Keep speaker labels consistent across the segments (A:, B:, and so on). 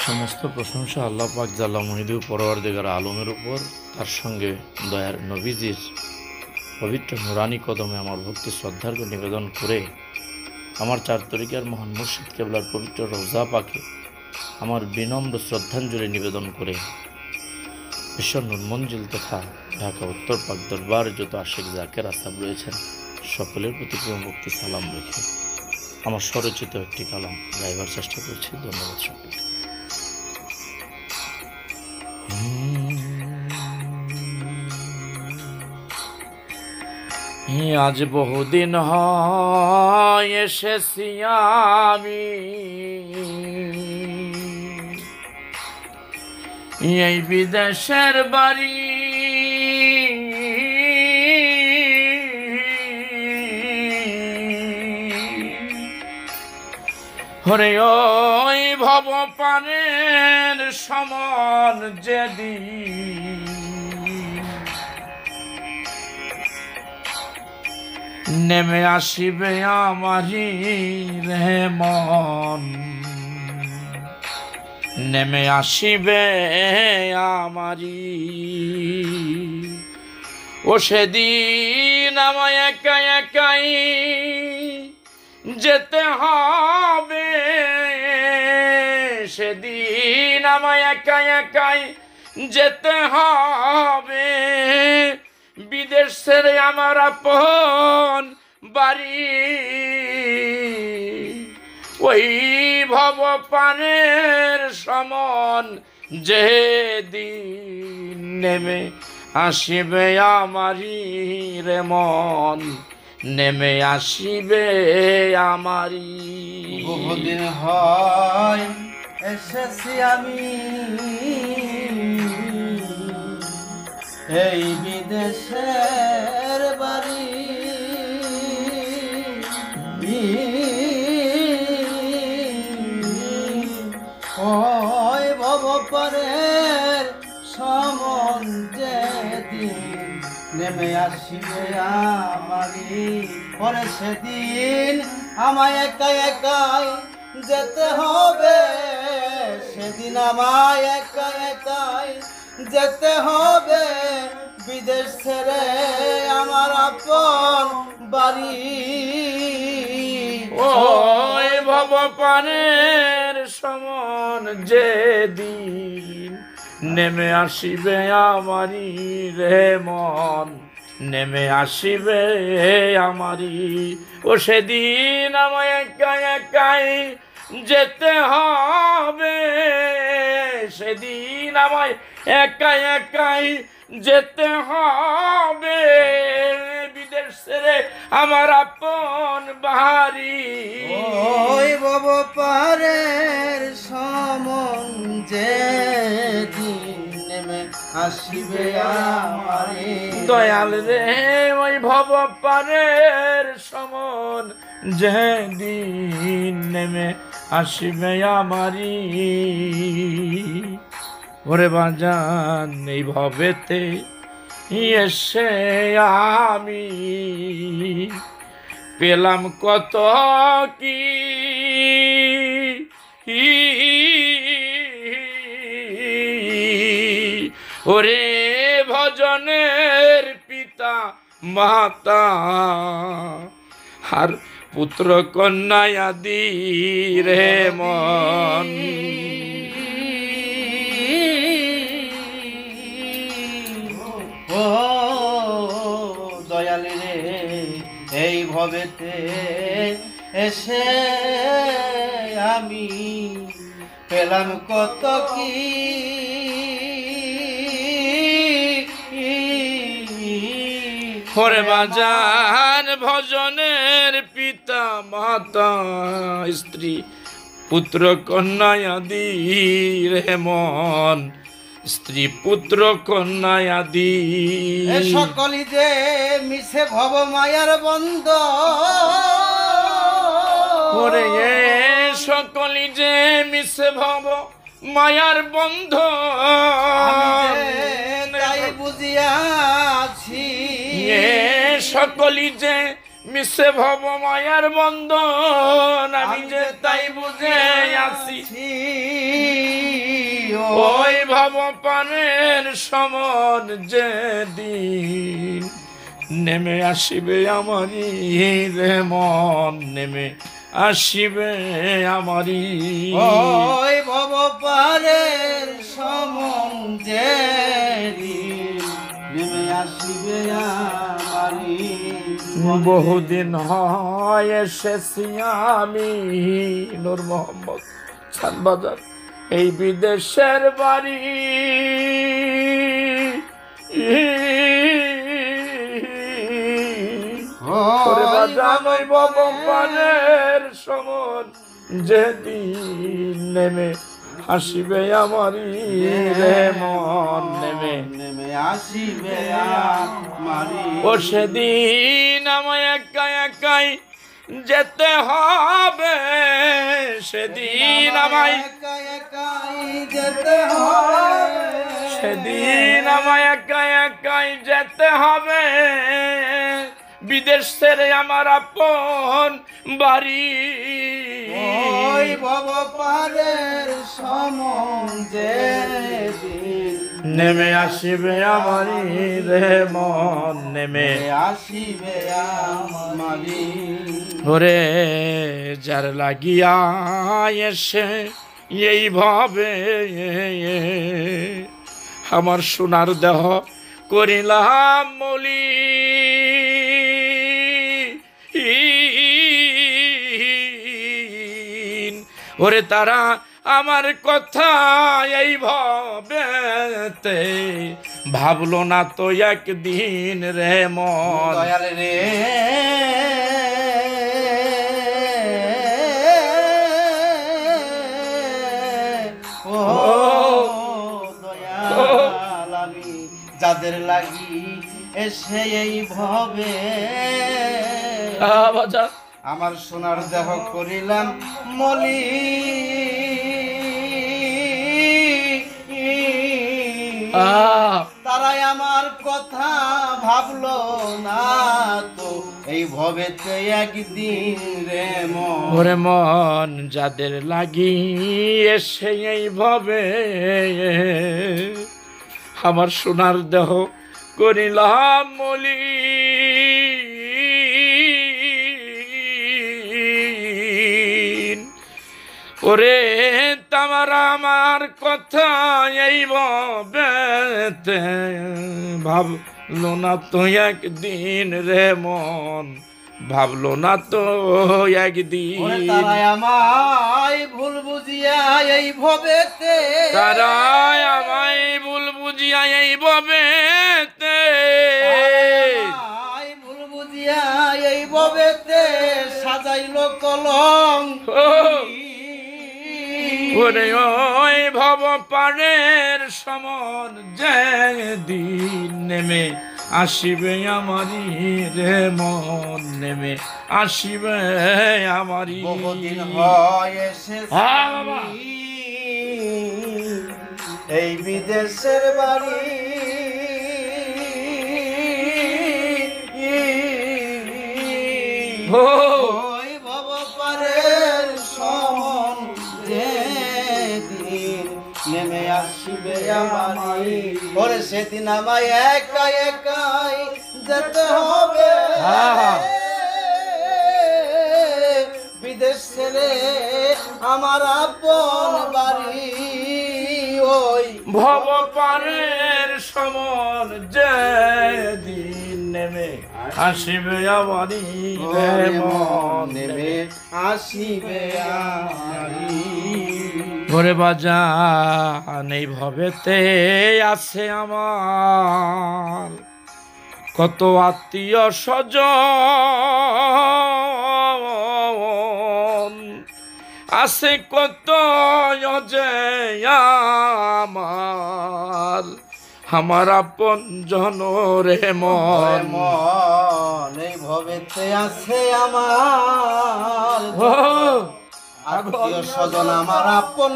A: সমস্ত প্রশংসা আল্লাহ পাক জাল্লা মুহিদু পরওয়ারদিগার আলমের উপর, তার সঙ্গে দয়ার নবীজির পবিত্র নুরানি কদমে আমার ভক্তি শ্রদ্ধার্ঘ নিবেদন করে আমার চার তরিকার মহান মুর্শিদ কেবলার পবিত্র রওজা পাকে আমার বিনম্র শ্রদ্ধাঞ্জলি নিবেদন করে ঈশ্বর নূর মঞ্জিল তথা ঢাকা উত্তর পাক দরবার যত আশিক জাকের আসাব রয়েছেন সকলের প্রতি প্রিয় ভক্তি সালাম রেখে আমার স্বরচিত একটি কালাম গাইবার চেষ্টা করছি। ধন্যবাদ সকলকে। আজ বহুদিন হয় এসেছি আমি এই বিদেশের বাড়ি, হরে ওই ভব পানের সমান যেদিন নেমে আসিবে আমারি রে মন, নেমে আসিবে আমারি। ও সেদিন আমায় একা একাই যেতে হবে, সেদিন আমায় একা একাই যেতে হবে, বিদেশ ছেড়ে আমার আপন বাড়ি। ওই ভব পানের সমন যেদিন নেমে আসিবে আমারি রে মন, নেমে আসিবে আমারি।
B: বহুদিন হয় এসেছি আমি এই বিদেশের বাড়ি, ওই ভবপারের সমন যেদিন নেমে আসিবে আমারি। পরে সেদিন আমায় একা একাই যেতে হবে, সেদিন আমায় একা একাই যেতে হবে, বিদেশ ছেড়ে আমার আপন বাড়ি।
A: ওই ভব পানের সমন যেদিন নেমে আসিবে আমারি রে মন, নেমে আসিবে আমারি। ও সেদিন আমায় একা একাই যেতে হবে, সেদিন আমায় একা একাই যেতে হবে, বিদেশ ছেড়ে আমার আপন বাড়ি।
B: ওই ভব পারের সমন যেদিন নেমে আসিবে আমারি।
A: দয়াল রে ওই ভব পারের সমন যেদিন নেমে আসিবে আমারি। ওরে বাজান এই ভবেতে এসে আমি পেলাম কত কি, ওরে ভজনের পিতা মাতা আর পুত্র কন্যা আদি রে মন।
B: ও দয়াল রে এই ভবেতে এসে আমি পেলাম কত কি,
A: হরে বাজান ভজনের পিতা মাতা স্ত্রী পুত্র কন্যা আদি রে মন, স্ত্রী পুত্র কন্যা আদি
B: সকলি যে মিশে ভব মায়ার বন্ধ,
A: ওরে এ সকলি যে মিশে ভব মায়ার বন্ধ,
B: তাই বুঝিয়াছি
A: এ সকলি যে মিশে ভব মায়ার বন্ধন, আমি যে তাই বুঝে আসি। ওই ভব পানের সমন যেদিন নেমে আসিবে আমারি রে মন, নেমে আসিবে আমারি।
B: ওই ভব পারের সমন যেদিন নেমে আসিবে আমারি।
A: বহুদিন হয় এসেছি আমি নূর মোহাম্মদ চাঁদবাজার এই বিদেশের বাড়ি। ওরে বাজান ওই ভবপানের সমন যেদিন নেমে আসিবে আমারি রে মন, নেমে
B: নেমে আসিবে আমারি।
A: ও সেদিন আমায় একা একাই যেতে হবে, সেদিন আমায়
B: একা একাই যেতে হবে,
A: সেদিন আমায় একা একাই যেতে হবে, বিদেশ ছেড়ে আমার আপন বাড়ি।
B: ওই ভব পারের সমন যেদিন
A: নেমে আসিবে আমারি রে মন, নেমে
B: আসিবে আমারি।
A: ওরে যার লাগিয়া এসে এইভাবে আমার সোনার দেহ করিলাম মলি, ওরে তারা আমার কথা এইভাবে ভাবলো না তো একদিন রে মন।
B: দয়াল রে ও দয়াল, আমি যাদের লাগি এসে এই ভবে
A: বাজা
B: আমার সোনার দেহ করিলাম মলি, তারাই আমার কথা ভাবলো না তো এই ভবেতে একদিন রে মন।
A: ওরে মন যাদের লাগি এসে এইভাবে আমার সোনার দেহ করিলাম মলি, ওরে তামারা আমার কথা এইভাবে ভাবলো না তো একদিন রে মন, ভাবলো না তো একদিন।
B: ওরে তারাই আমায় ভুল বুঝিয়া এই ভবেতে,
A: তারাই আমায় ভুল বুঝিয়া এইভাবে
B: আমায় ভুল বুঝিয়া এই ভবেতে সাজাইলো কলঙ্ক।
A: ওরে ওই ভব পারের সমন যেদিন নেমে আসিবে আমারি রে মন, নেমে আসিবে আমারি।
B: বহুদিন হয় এসেছি
A: হ্যাঁ বাবা।
B: এই বিদেশের বাড়ি, ওই ভব পারের সমন যেদিন নেমে আসিবে আমারি। ওরে সেদিন আমায় একা একাই যেতে হবে, বিদেশ ছেড়ে আমার আপন বাড়ি। ওই
A: ভব পারের সমন যেদিন নেমে আসিবে আমারি রে মন,
B: নেমে আসিবে আমারি।
A: ঘরে বাজান এই ভবেতে আছে আমার কত আত্মীয় স্বজন, আছে কত যে আমার আপন জন রে মন।
B: মন এই ভবেতে আছে আমার আত্মীয় স্বজন, আমার আপন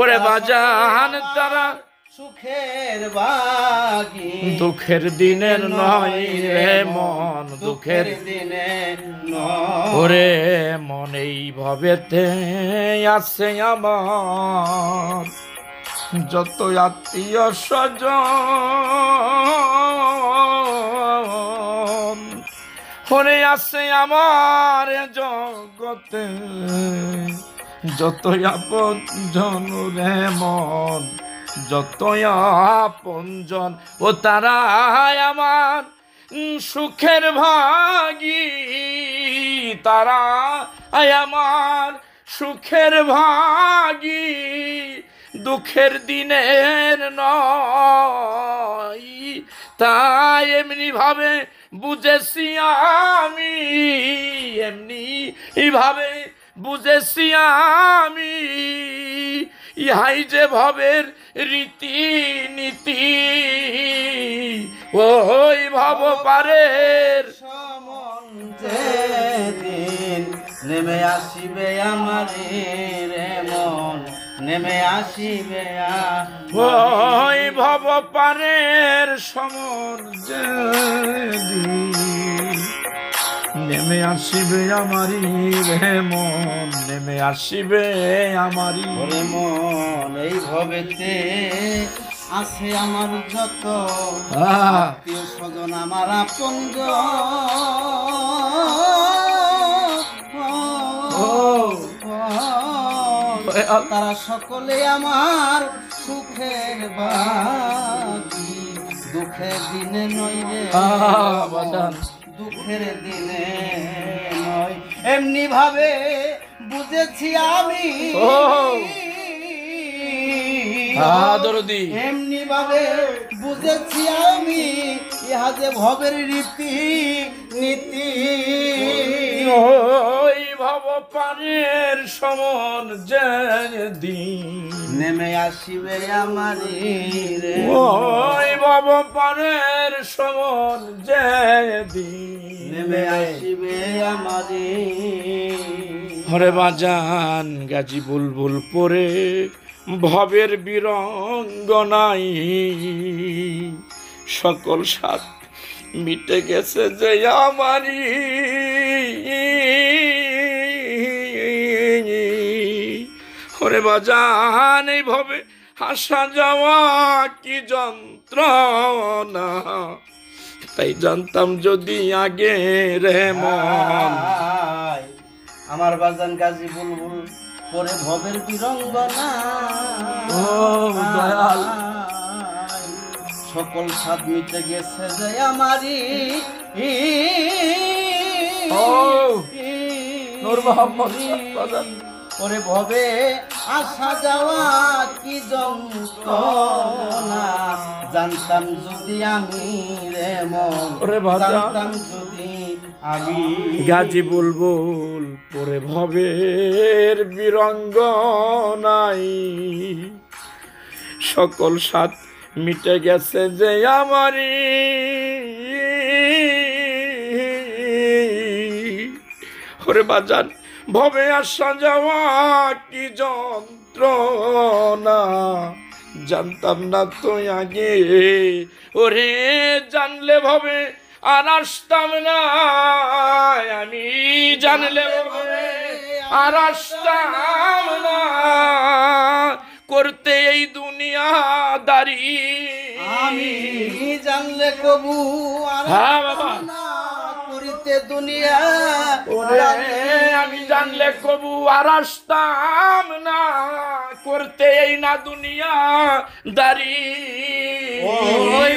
A: ওরে বাজান তারা
B: সুখের বাগি
A: দুঃখের দিনের নয় রে মন, দুঃখের
B: দিনে
A: ওরে মন এই ভবেতে আছে আমার যত আত্মীয় স্বজন, ওরে আছে আমার জগতে যত আপন জন রে মন, যত আপন জন ও তারাই আমার সুখের ভাগী, তারা আমার সুখের ভাগী, দুঃখের দিনের নয়। তাই এমনি ভাবে বুঝেছি আমি, এমনি ভাবে বুঝেছি আমি, ইহাই যে ভবের রীতি নীতি, ওই ভব পারের
B: সমন যেদিন নেমে আসিবে আমার রে মন, নেমে আসিবে
A: ওই ভব পারের সমর যেদিন নেমে আসিবে আমারি রে মন, নেমে আসিবে আমারি
B: ওরে মন এই ভবেতে আছে আমার যত আত্মীয় স্বজন, আমার আপন তারা সকলে আমার সুখের বাকি, দুঃখের দিনে নয় রে দুঃখের দিনে নয়। এমনি ভাবে বুঝেছি আমি,
A: দরদি
B: এমনি ভাবে বুঝেছি আমি, ইহা যে ভবের রীতি নীতি,
A: ওই ভব পারের সমন যেদিন
B: নেমে আসিবে আমার রে,
A: ওই ভব পারের সমন যেদিন
B: নেমে আসিবে আমার
A: হরে বাজান গাজী বুলবুল পরে ভবের বীরঙ্গনাই, সকল সাত মিটে গেছে যে আমারি, ওরে বাজান এই ভবে আসা যাওয়া কি যন্ত্রণা, তাই জানতাম যদি আগে রে মন।
B: আমার বাজান গাজী বুলবুল পরে ভবের বীরঙ্গনা,
A: ও দয়াল
B: সকল সাত মিটে গেছে যে আমারি,
A: ও নূর মোহাম্মদ বাজান
B: ওরে ভবে আসা যাওয়া কি যন্ত্রণা, জানতাম যদি আমি রে মন,
A: ওরে বাজান
B: জানতাম যদি আমি
A: গাজী বুলবুল পরে ভবের বীরঙ্গনাই, সকল সাত মিটে গেছে যে আমারি, ওরে বাজান ভবে আসা যাওয়া কি যন্ত্রণা, জানতাম না তো আগে, ওরে জানলে ভবে আর আসতাম না আমি, জানলে ভবে আর আসতাম না করতে এই দুনিয়া দাঁড়ি,
B: আমি জানলে কবু আর
A: হ্যাঁ বাবা
B: না করিতে দুনিয়া,
A: ওরে আমি জানলে কবু আর আসতাম না করতে এই না দুনিয়া দাঁড়ি,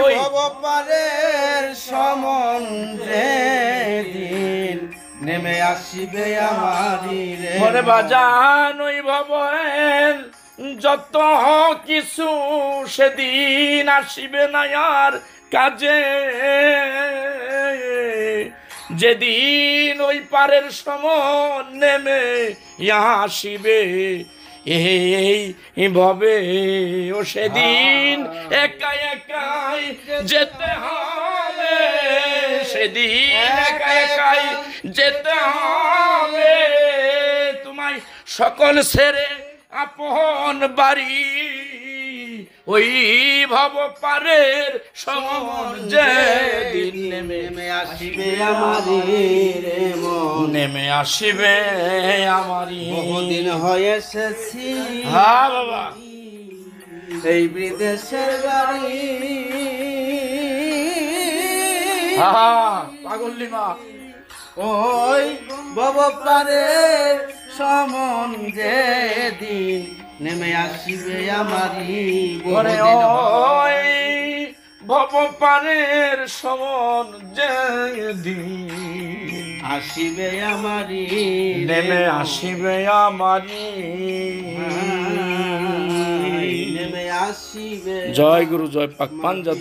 B: ওই ভবপারের সমন যেদিন নেমে আসিবে আমারি রে,
A: ওরে বাজান ওই ভবের যত কিছু সেদিন আসিবে না আর কাজে, যেদিন ওই পারের সমন নেমে আসিবে এই ভবে, ও সেদিন একা একাই যেতে হবে, সেদিন একা একাই যেতে হবে, তোমায় সকল ছেড়ে আপন বাড়ি, ওই ভব পারের সমন যেদিন নেমে
B: নেমে আসিবে আমারি রে মন
A: নেমে আসিবে আমারি
B: বহুদিন হয়ে এসেছি
A: হ্যাঁ বাবা
B: এই বিদেশের বাড়ি
A: হ্যাঁ পাগল্লি মা
B: ওই বব পারের সমন যেদিন নেমে আসিবে আমারি
A: ওরে
B: বহুদিন
A: ওই ভব পারের সমন যেদিন
B: আসিবে আমারি
A: নেমে আসিবে আমারি
B: নেমে আসিবে
A: জয় গুরু জয় পাক পাঞ্জাব